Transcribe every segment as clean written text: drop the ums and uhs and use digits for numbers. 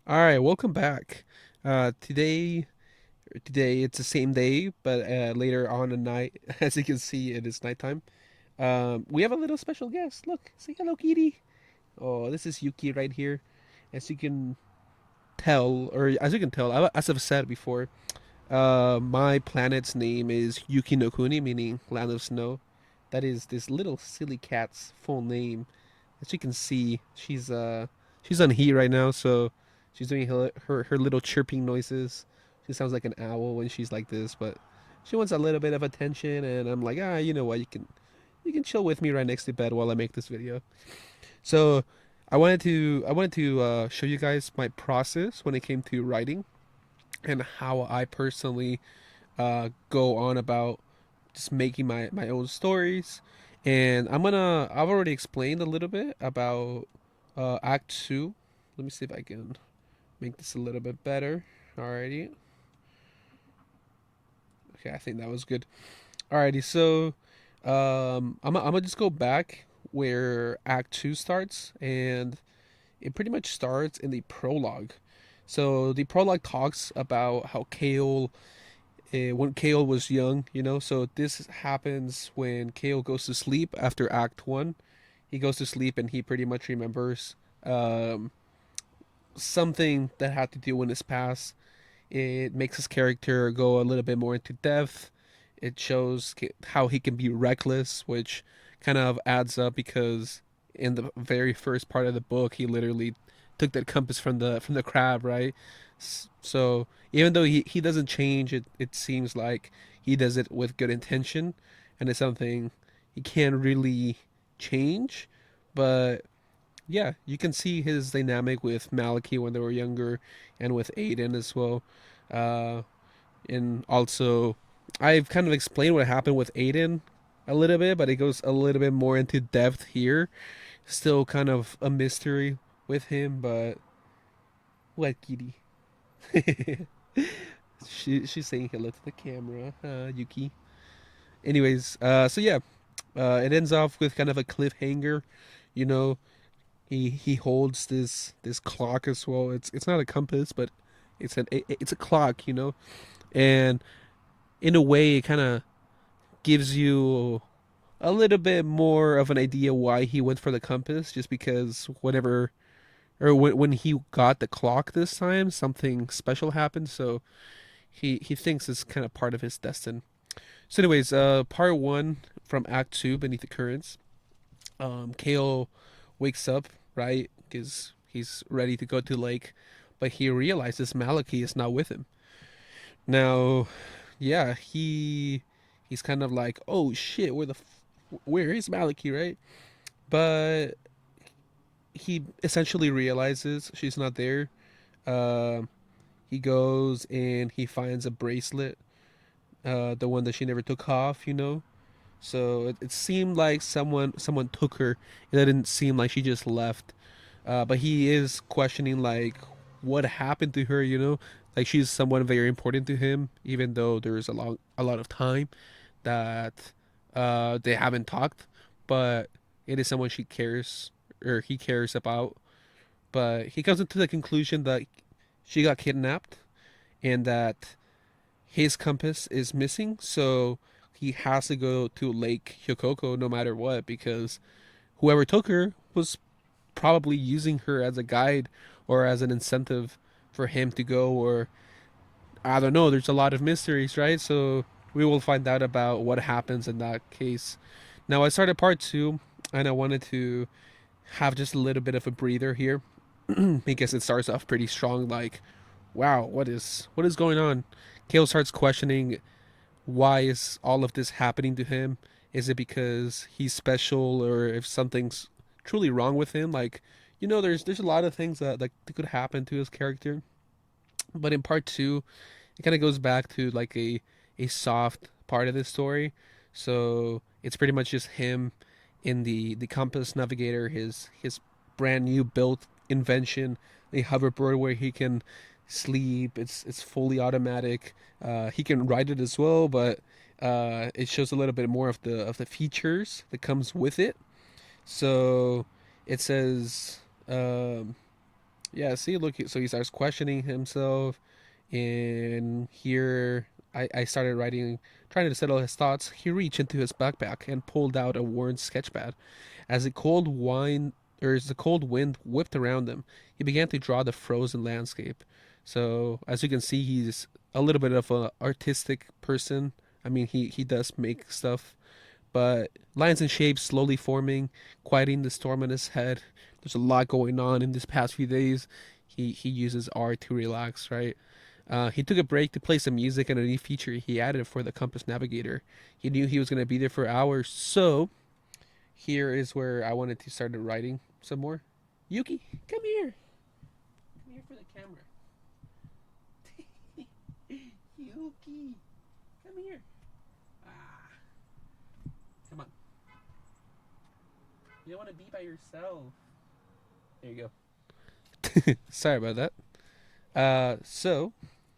All right, welcome back. Today it's the same day, but later on at night, as you can see, it is nighttime. We have a little special guest. Look, say hello, Kitty. Oh, this is Yuki right here. As you can tell, or as you can tell, as I've said before, my planet's name is Yuki no Kuni, meaning land of snow. That is this little silly cat's full name. As you can see, she's on heat right now, so she's doing her little chirping noises. She sounds like an owl when she's like this, but she wants a little bit of attention, and I'm like, you know what, you can chill with me right next to bed while I make this video. So I wanted to show you guys my process when it came to writing and how I personally go on about just making my own stories. And I've already explained a little bit about Act 2. Let me see if I can make this a little bit better. Alrighty. Okay, I think that was good. Alrighty, so I'm gonna just go back where Act 2 starts, and it pretty much starts in the prologue. So the prologue talks about how Kale when Kale was young, So this happens when Kale goes to sleep after Act One. He goes to sleep and he pretty much remembers um, something that had to do with his past. It makes his character go a little bit more into depth. It shows how he can be reckless, which kind of adds up because in the very first part of the book, he literally took that compass from the crab, right? So even though he doesn't change, it seems like he does it with good intention, and it's something he can't really change. But yeah, you can see his dynamic with Malachi when they were younger, and with Aiden as well. Uh, and also, I've kind of explained what happened with Aiden a little bit, but it goes a little bit more into depth here. Still kind of a mystery with him, but what kitty? She's saying hello to the camera, Yuki. Anyways, so yeah, it ends off with kind of a cliffhanger. You know, he holds this clock as well. It's not a compass, but it's a clock. And in a way, it kind of gives you a little bit more of an idea why he went for the compass, just because when he got the clock this time, something special happened. So he thinks it's kind of part of his destiny. So, anyways, part one from Act Two, Beneath the Currents. Kale wakes up, right, because he's ready to go to the lake, but he realizes Malachi is not with him. Now, yeah, he's kind of like, oh shit, where is Malachi, right? But he essentially realizes she's not there. Uh, he goes and he finds a bracelet, the one that she never took off. So it seemed like someone took her. It didn't seem like she just left. But he is questioning like what happened to her. Like she's someone very important to him, even though there's a lot of time that they haven't talked. But it is someone she cares or he cares about. But he comes into the conclusion that she got kidnapped and that his compass is missing, so he has to go to Lake Hyokoko no matter what, because whoever took her was probably using her as a guide or as an incentive for him to go, or I don't know. There's a lot of mysteries, right? So we will find out about what happens in that case. Now I started part two, and I wanted to have just a little bit of a breather here because it starts off pretty strong. Like, wow, what is going on? Kale starts questioning why is all of this happening to him? Is it because he's special, or if something's truly wrong with him? Like, there's a lot of things that could happen to his character. But in part two, it kind of goes back to like a soft part of the story. So it's pretty much just him in the compass navigator, his brand new built invention, a hoverboard where he can sleep. It's fully automatic. He can ride it as well, but it shows a little bit more of the features that comes with it. So it says Yeah, see, look, so he starts questioning himself, and here I started writing, trying to settle his thoughts. He reached into his backpack and pulled out a worn sketchpad. As the cold wind whipped around him, he began to draw the frozen landscape. So, as you can see, he's a little bit of a artistic person. I mean, he does make stuff, but lines and shapes slowly forming, quieting the storm in his head. There's a lot going on in these past few days. He uses art to relax, right? He took a break to play some music and a new feature he added for the compass navigator. He knew he was going to be there for hours, so here is where I wanted to start writing some more. Yuki, come here. Come here for the camera. Yuki, come here. Ah, come on. You don't want to be by yourself. There you go. Sorry about that. So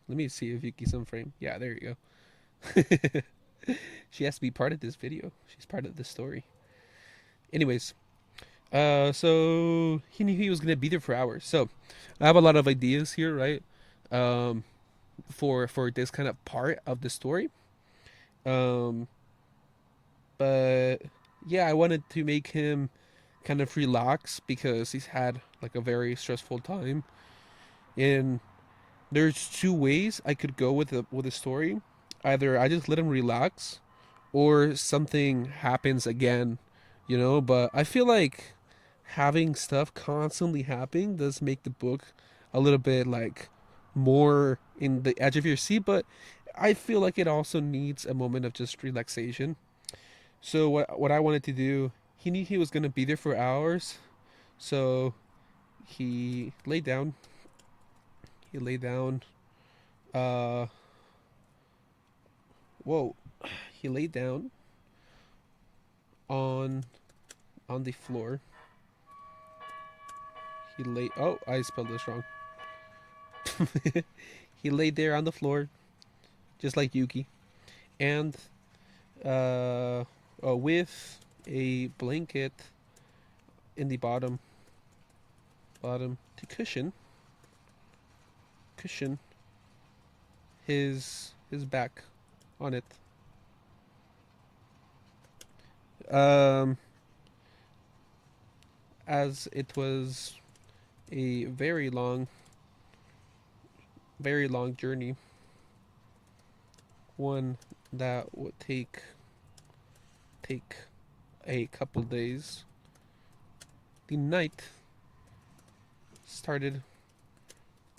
let me see if Yuki's on frame. Yeah, there you go. She has to be part of this video. She's part of the story. Anyways, so he knew he was gonna be there for hours. So I have a lot of ideas here, right? Um, for this kind of part of the story. Um, but yeah, I wanted to make him kind of relax because he's had like a very stressful time. And there's two ways I could go with the story. Either I just let him relax, or something happens again, But I feel like having stuff constantly happening does make the book a little bit like more in the edge of your seat, but I feel like it also needs a moment of just relaxation. So what I wanted to do, he knew he was gonna be there for hours, so he laid down. He laid down. Uh, whoa, he laid down on on the floor. He lay. Oh, I spelled this wrong. He laid there on the floor, just like Yuki, and with a blanket in the bottom to cushion his back on it. Um, as it was a very long journey, one that would take a couple days. The night started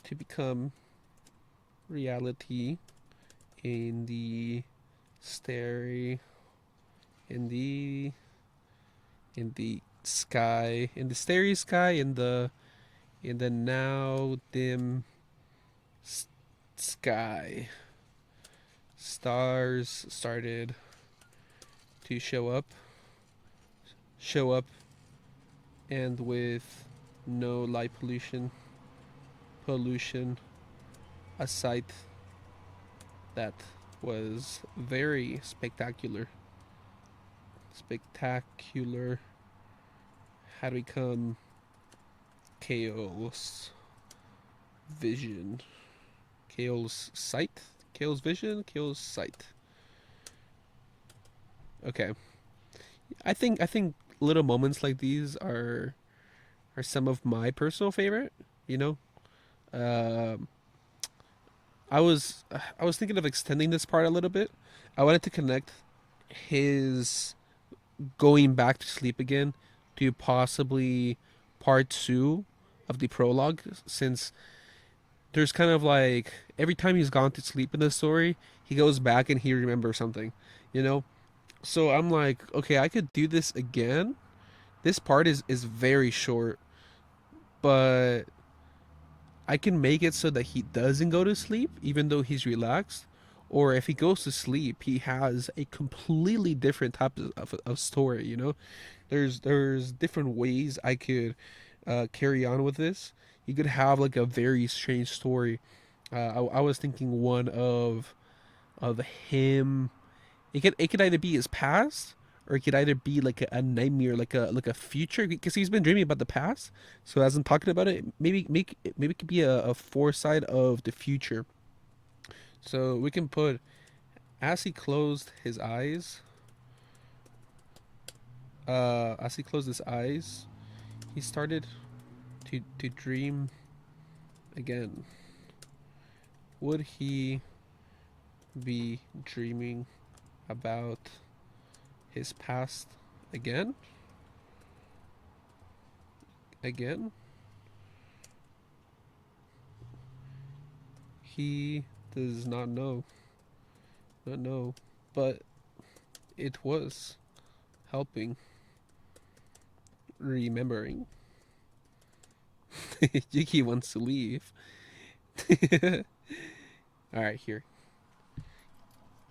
to become reality in the starry in the sky, in the starry sky, in the now dim sky. Stars started to show up, and with no light pollution, a sight that was very spectacular had become chaos vision, chaos sight, chaos vision, chaos sight. Okay, I think little moments like these are some of my personal favorite. You know, um, I was thinking of extending this part a little bit. I wanted to connect his going back to sleep again to possibly part two of the prologue, since there's kind of like every time he's gone to sleep in the story, he goes back and he remembers something, you know. So I'm like, okay, I could do this again. This part is very short, but I can make it so that he doesn't go to sleep even though he's relaxed. Or if he goes to sleep, he has a completely different type of story. There's different ways I could carry on with this. You could have like a very strange story. I was thinking one of him. It could either be his past or it could either be like a nightmare, like a future, because he's been dreaming about the past. So as I'm talking about it, maybe it could be a foresight of the future. So we can put, as he closed his eyes, as he closed his eyes, he started to dream again. Would he be dreaming about his past again? Again? He does not know. Not know. But it was helping, remembering. Yuki wants to leave. Alright, here.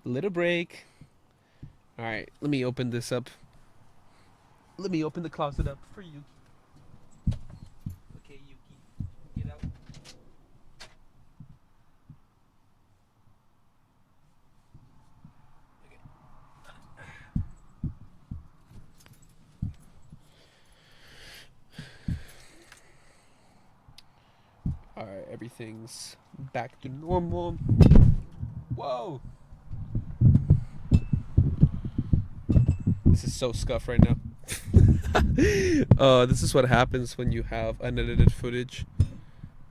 Little break. Alright, let me open this up. Let me open the closet up for Yuki. Okay, Yuki, get out. Okay. Alright, everything's back to normal. Whoa! This is so scuffed right now. This is what happens when you have unedited footage.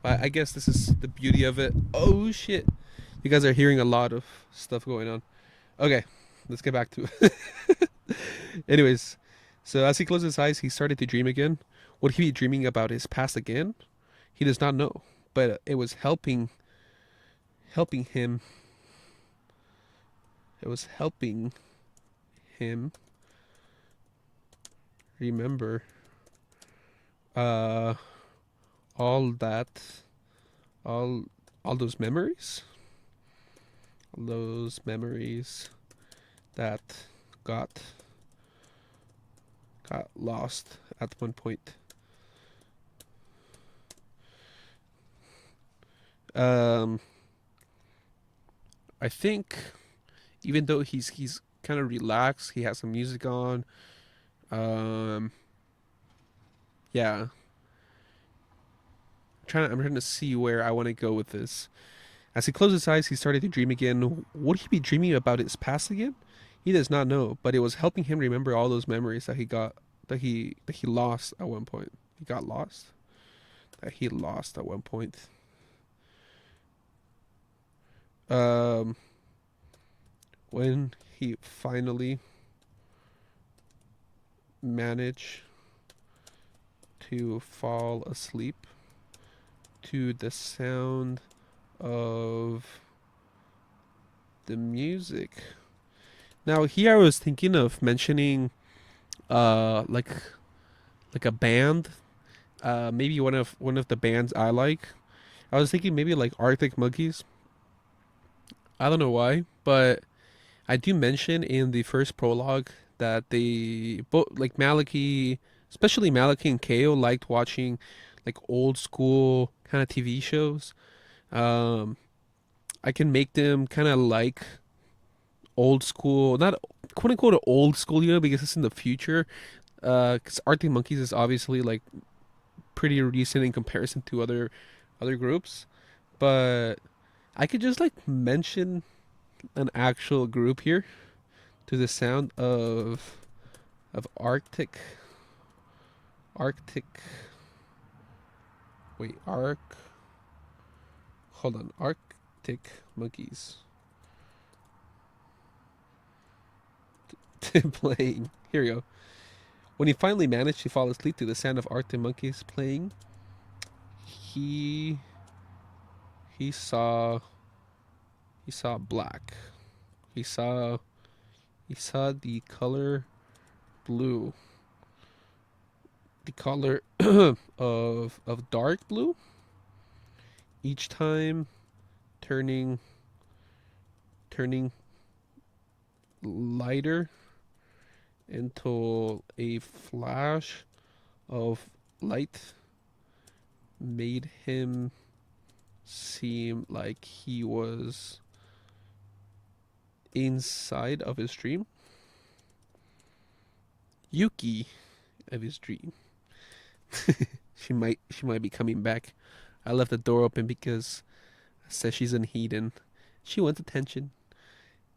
I guess this is the beauty of it. Oh shit! You guys are hearing a lot of stuff going on. Okay, let's get back to it. Anyways, so as he closed his eyes, he started to dream again. Would he be dreaming about his past again? He does not know, but it was helping him. It was helping him remember uh all that, all all those memories, all those memories that got got lost at one point. Um, I think even though he's kind of relaxed, he has some music on. Um, yeah, I'm trying to see where I want to go with this. As he closed his eyes, he started to dream again. Would he be dreaming about his past again? He does not know, but it was helping him remember all those memories that he lost at one point. He got lost. That he lost at one point. Um, when he finally managed to fall asleep to the sound of the music. Now here I was thinking of mentioning like a band. Maybe one of the bands I like. I was thinking maybe like Arctic Monkeys. I don't know why, but I do mention in the first prologue that they both like Maliki, especially Maliki and Ko liked watching like old school kind of TV shows. Um, I can make them kind of like old school, not quote unquote old school, because it's in the future. Because Arctic Monkeys is obviously like pretty recent in comparison to other groups, but I could just like mention an actual group here to the sound of Arctic. Wait, Hold on, Arctic Monkeys playing. Here we go. When he finally managed to fall asleep to the sound of Arctic Monkeys playing, he he saw he saw black. He saw he saw the color blue, the color of dark blue. Each time turning turning lighter until a flash of light made him seem like he was inside of his dream. Yuki of his dream. She might be coming back. I left the door open because I said she's in heat and she wants attention.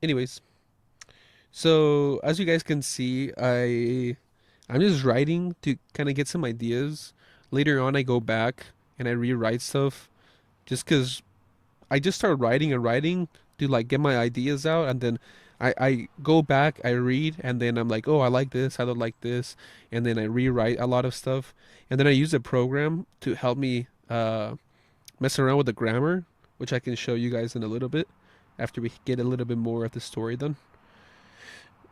Anyways, so as you guys can see, I'm just writing to kind of get some ideas. Later on, I go back and I rewrite stuff just because I just start writing and writing to like get my ideas out, and then I go back, I read, and then I'm like, oh, I like this, I don't like this, and then I rewrite a lot of stuff, and then I use a program to help me mess around with the grammar, which I can show you guys in a little bit after we get a little bit more of the story done.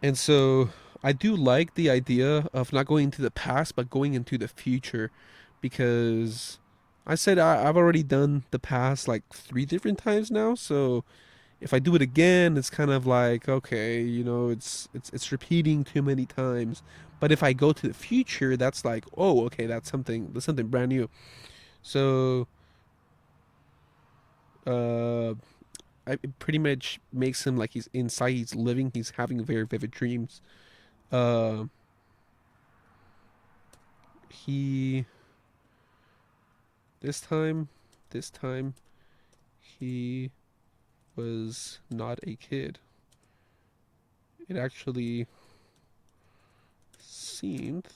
And so I do like the idea of not going into the past, but going into the future, because I said I've already done the past like 3 different times now. So if I do it again, it's kind of like okay, it's repeating too many times. But if I go to the future, that's like oh, okay, that's something brand new. So uh, it pretty much makes him like he's inside, he's living, he's having very vivid dreams. Uh, he this time, this time he was not a kid. It actually seemed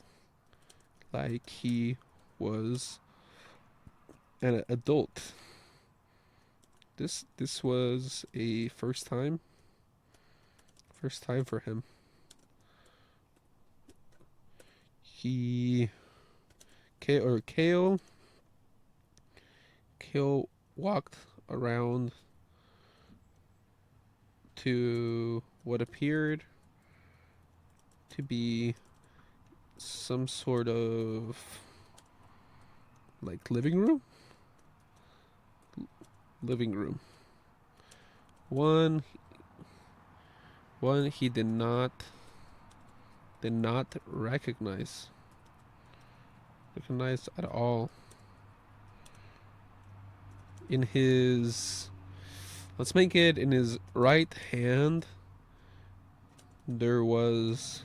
like he was an adult. This was a first time for him. He Kale Kale walked around to what appeared to be some sort of like living room. One one he did not recognize at all. In his Let's make it in his right hand there was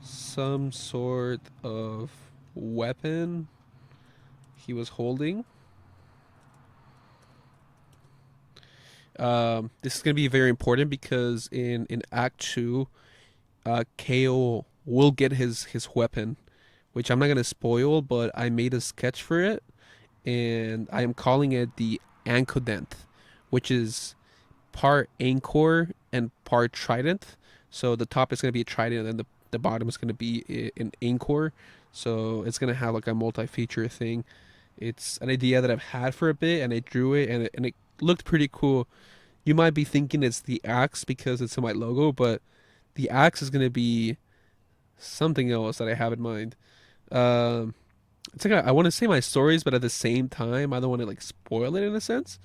some sort of weapon he was holding. This is gonna be very important because in Act Two, Kale will get his weapon, which I'm not gonna spoil, but I made a sketch for it, and I am calling it the Ankhodent, which is part anchor and part trident. So the top is gonna be a trident, and then the bottom is gonna be an anchor. So it's gonna have like a multi-feature thing. It's an idea that I've had for a bit, and I drew it, and it looked pretty cool. You might be thinking it's the axe because it's in my logo, but the axe is gonna be something else that I have in mind. Um, it's like I want to say my stories, but at the same time, I don't want to like spoil it in a sense.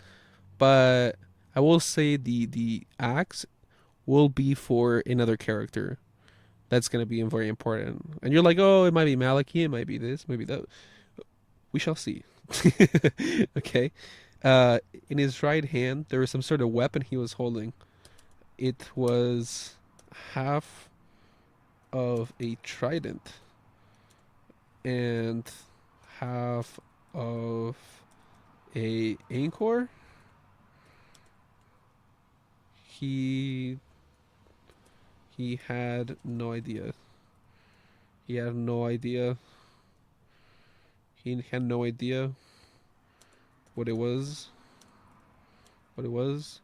But I will say the axe will be for another character. That's gonna be very important. And you're like, oh, it might be Maliki, it might be this, maybe that. We shall see. Okay. Uh, in his right hand, there was some sort of weapon he was holding. It was half of a trident and half of a anchor. He he had no idea. He had no idea. He had no idea what it was. What it was.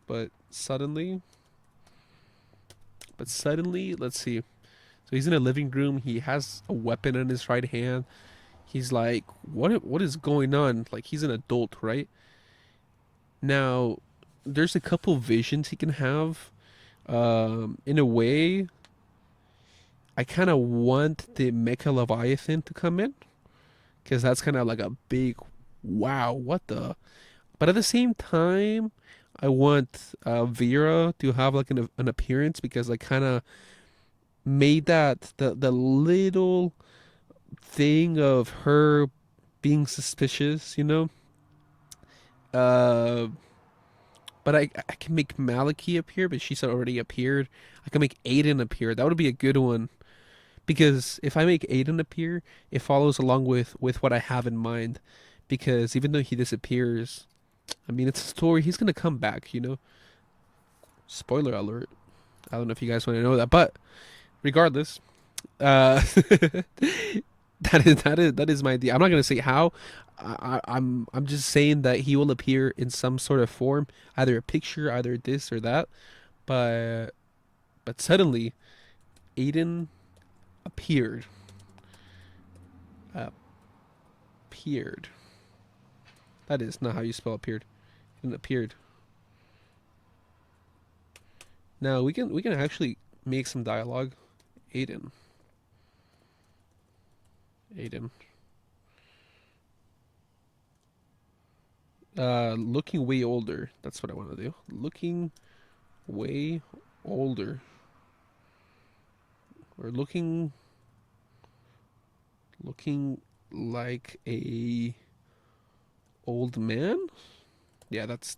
But suddenly, let's see. So he's in a living room. He has a weapon in his right hand. He's like, what is going on? Like he's an adult, right? Now, there's a couple visions he can have. In a way, I kind of want the Mecha Leviathan to come in because that's kind of like a big wow, what the? But at the same time, I want Vera to have like an appearance because I kind of made that the little thing of her being suspicious, you know. Uh, but I can make Maliki appear, but she's already appeared. I can make Aiden appear. That would be a good one Because if I make Aiden appear, it follows along with what I have in mind. Because even though he disappears, I mean, it's a story. He's gonna come back, you know. Spoiler alert. I don't know if you guys want to know that, but regardless, that is my idea. I'm not gonna say how. I'm just saying that he will appear in some sort of form, either a picture, either this or that. But suddenly, Aiden appeared. Appeared. That is not how you spell appeared. It appeared. Now we can actually make some dialogue. Aiden. Aiden. Looking way older. That's what I want to do. Looking way older. Or looking like a old man? Yeah, that's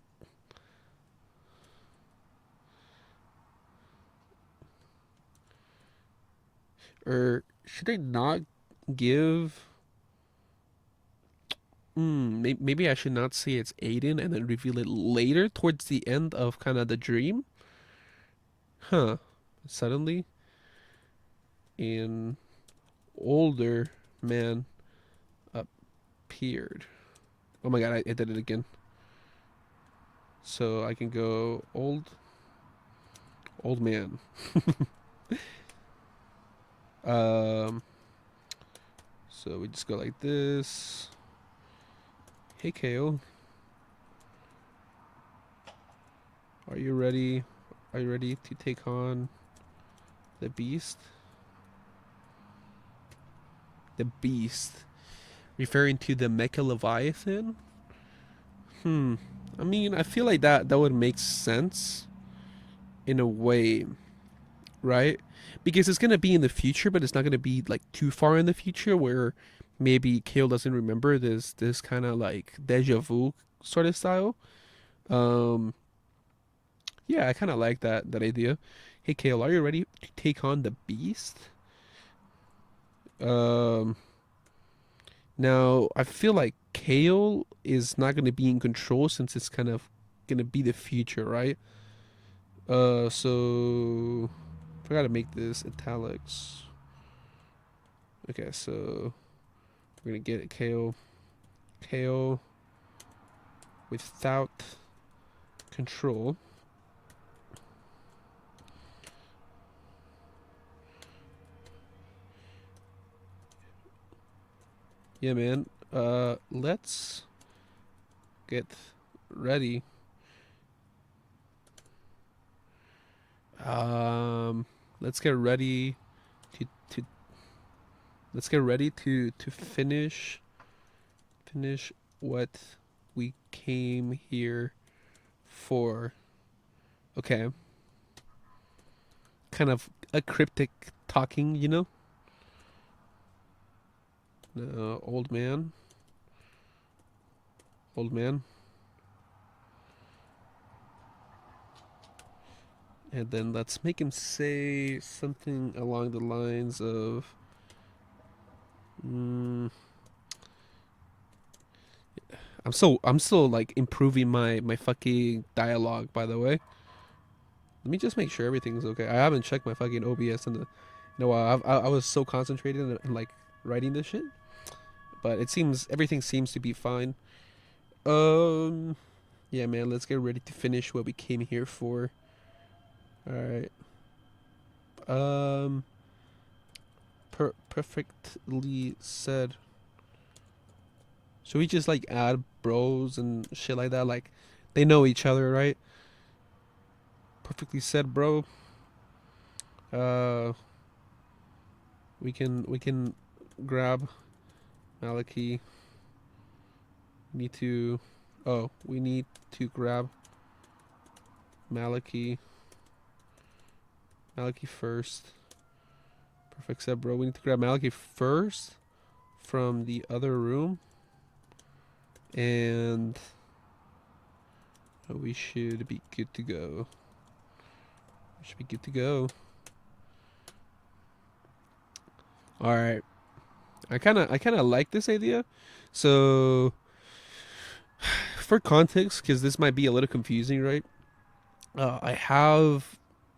or should I not give maybe I should not say it's Aiden and then reveal it later towards the end of kind of the dream? Huh. Suddenly an older man appeared. Oh my god, I did it again. So I can go old man. Um so we just go like this. Hey Kale, are you ready? Are you ready to take on the beast? The beast. Referring to the Mecha Leviathan? Hmm. I mean, I feel like that would make sense in a way, right? Because it's gonna be in the future, but it's not gonna be like too far in the future where maybe Kale doesn't remember this kind of like deja vu sort of style. Um, yeah, I kind of like that idea. Hey Kale, are you ready to take on the beast? Um, Now I feel like Kale is not gonna be in control since it's kind of gonna be the future, right? So forgot to make this italics. Okay, so we're gonna get Kale without control. Yeah, man. Let's get ready. Um, let's get ready to let's get ready to finish what we came here for. Okay, kind of a cryptic talking, you know? Old man, old man. And then let's make him say something along the lines of, mm, I'm still like improving my fucking dialogue. By the way, let me just make sure everything's okay. I haven't checked my fucking OBS in a while. I was so concentrated in like writing this shit, but it seems everything seems to be fine. Um, yeah, man. Let's get ready to finish what we came here for. All right. Um, perfectly said. Should we just like add bros and shit like that? Like, they know each other, right? Perfectly said, bro. Uh, we can grab Maliki. Need to. Oh, we need to grab Maliki. Maliki first. Perfect said, bro. We need to grab Maliki first from the other room, and we should be good to go. We should be good to go. All right. I kind of like this idea. So for context, because this might be a little confusing, right? I have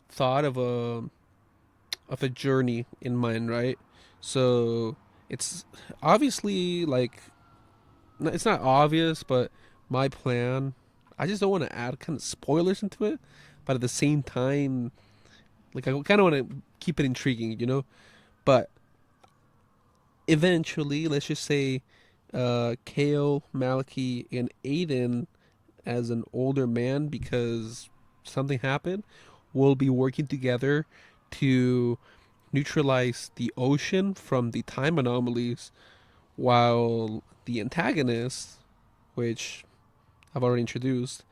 thought of a journey in mind, right? So it's obviously like it's not obvious, but my plan. I just don't want to add kind of spoilers into it, but at the same time, like I kind of want to keep it intriguing, you know. But eventually, let's just say, Kale, Maliki, and Aiden, as an older man, because something happened, will be working together to neutralize the ocean from the time anomalies, while the antagonist, which I've already introduced,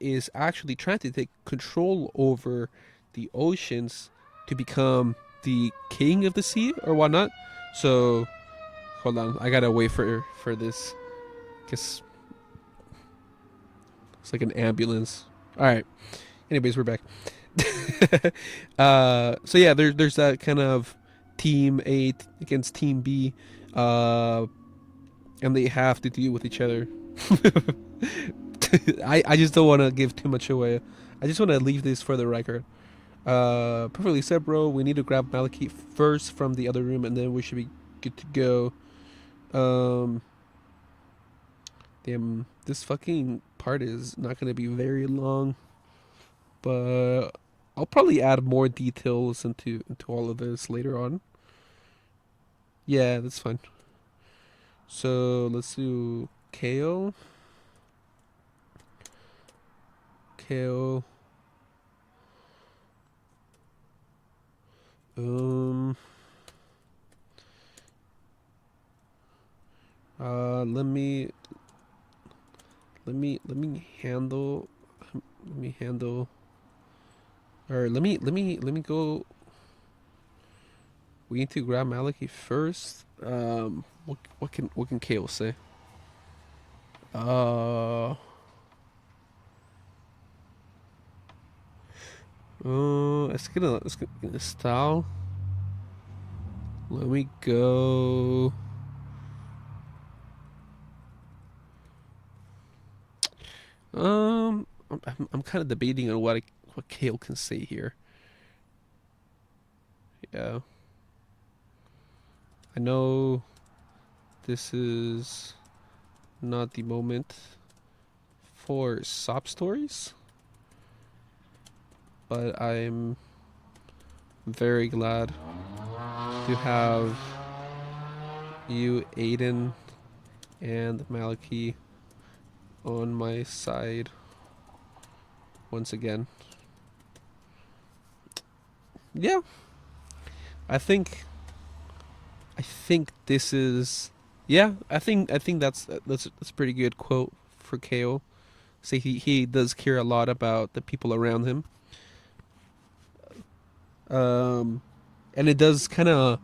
is actually trying to take control over the oceans to become the king of the sea or whatnot. So hold on, I gotta wait for this because it's like an ambulance. All right. Anyways, we're back. So yeah, there's that kind of team A against team B, uh, and they have to deal with each other. I just don't want to give too much away. I just want to leave this for the record. Perfectly said, bro. We need to grab Maliki first from the other room, and then we should be good to go. Um, Damn, this fucking part is not gonna be very long, but I'll probably add more details into all of this later on. Yeah, that's fine. So let's do Kale. Kale. Um. Let me let me handle. Let me handle. Or let me go. We need to grab Maliki first. What can Kale say? Uh. Let's get a style. Let me go. I'm kind of debating on what Kale can say here. Yeah, I know this is not the moment for sob stories, but I'm very glad to have you, Aiden, and Maliki on my side once again. Yeah, I think I think this is yeah. I think that's a pretty good quote for Kale. Say he does care a lot about the people around him. Um, and it does kind of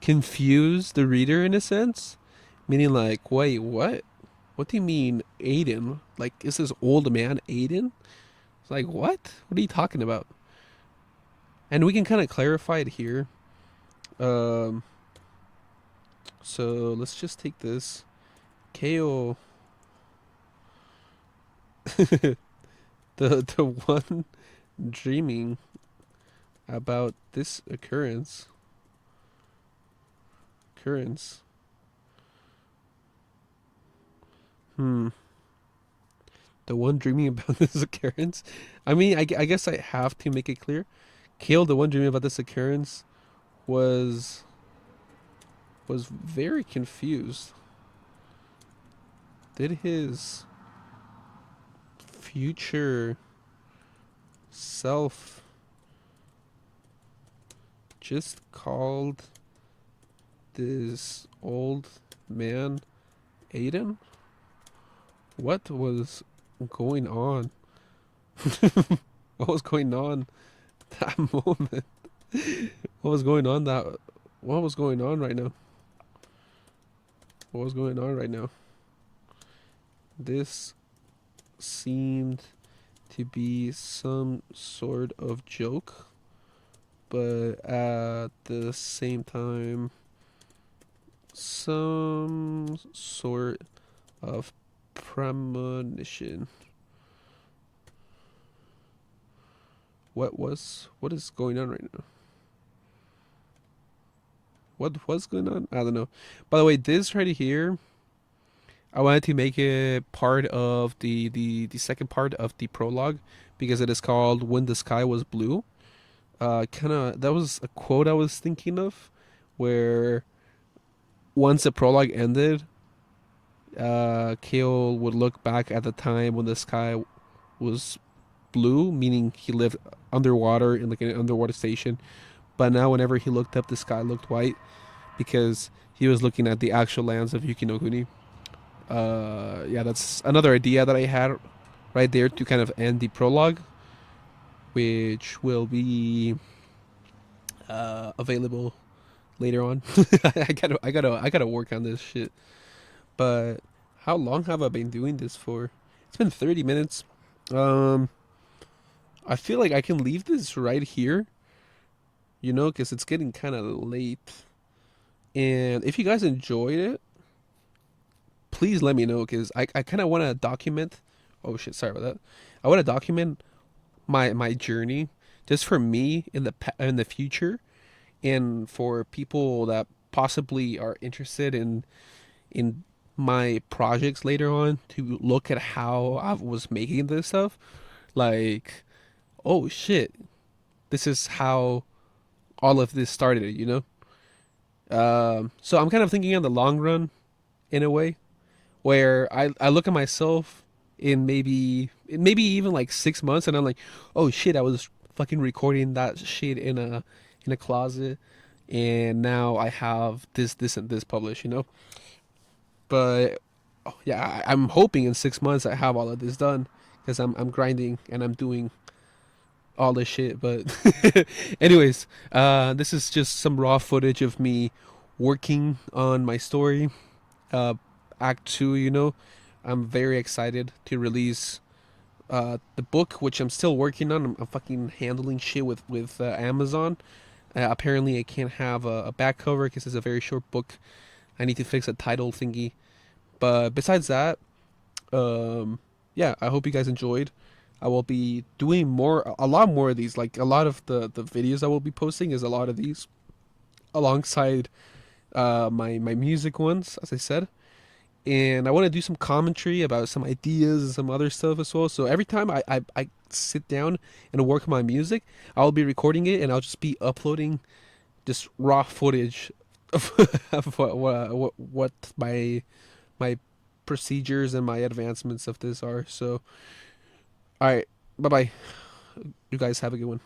confuse the reader in a sense, meaning like, wait, what? What do you mean, Aiden? Like, is this old man Aiden? It's like, what? What are you talking about? And we can kind of clarify it here. Um, so let's just take this. Kale, the one dreaming about this occurrence. Hmm. The one dreaming about this occurrence. I mean, I guess I have to make it clear. Kale, the one dreaming about this occurrence, was was very confused. Did his future self just called this old man Aiden? What was going on? What was going on that moment? What was going on that what was going on right now? What was going on right now? This seemed to be some sort of joke, but at the same time, some sort of premonition. What is going on right now? What was going on? I don't know. By the way, this right here, I wanted to make it part of the second part of the prologue because it is called "When the Sky Was Blue." Kind of that was a quote I was thinking of, where once the prologue ended, Kale would look back at the time when the sky was blue, meaning he lived underwater in like an underwater station. But now, whenever he looked up, the sky looked white because he was looking at the actual lands of Yuki no Kuni. Yeah, that's another idea that I had right there to kind of end the prologue, which will be available later on. I gotta work on this shit. But how long have I been doing this for? It's been 30 minutes. Um, I feel like I can leave this right here, because it's getting kind of late. And if you guys enjoyed it, please let me know because I kind of want to document. Oh shit, sorry about that. I want to document my journey just for me in the future and for people that possibly are interested in my projects later on to look at how I was making this stuff. Like, oh shit, this is how all of this started. So I'm kind of thinking on the long run in a way where I look at myself in maybe even like 6 months and I'm like, oh shit, I was fucking recording that shit in a closet and now I have this and this published. But oh, yeah, I'm hoping in 6 months I have all of this done because I'm grinding and I'm doing all this shit. But anyways, this is just some raw footage of me working on my story. Uh, Act two. I'm very excited to release the book, which I'm still working on. I'm fucking handling shit with Amazon. Apparently, I can't have a back cover because it's a very short book. I need to fix a title thingy. But besides that, yeah, I hope you guys enjoyed. I will be doing a lot more of these. Like a lot of the videos I will be posting is a lot of these alongside my music ones, as I said. And I want to do some commentary about some ideas and some other stuff as well. So every time I sit down and work on my music, I'll be recording it and I'll just be uploading just raw footage of, of what my procedures and my advancements of this are. So, all right, bye bye. You guys have a good one.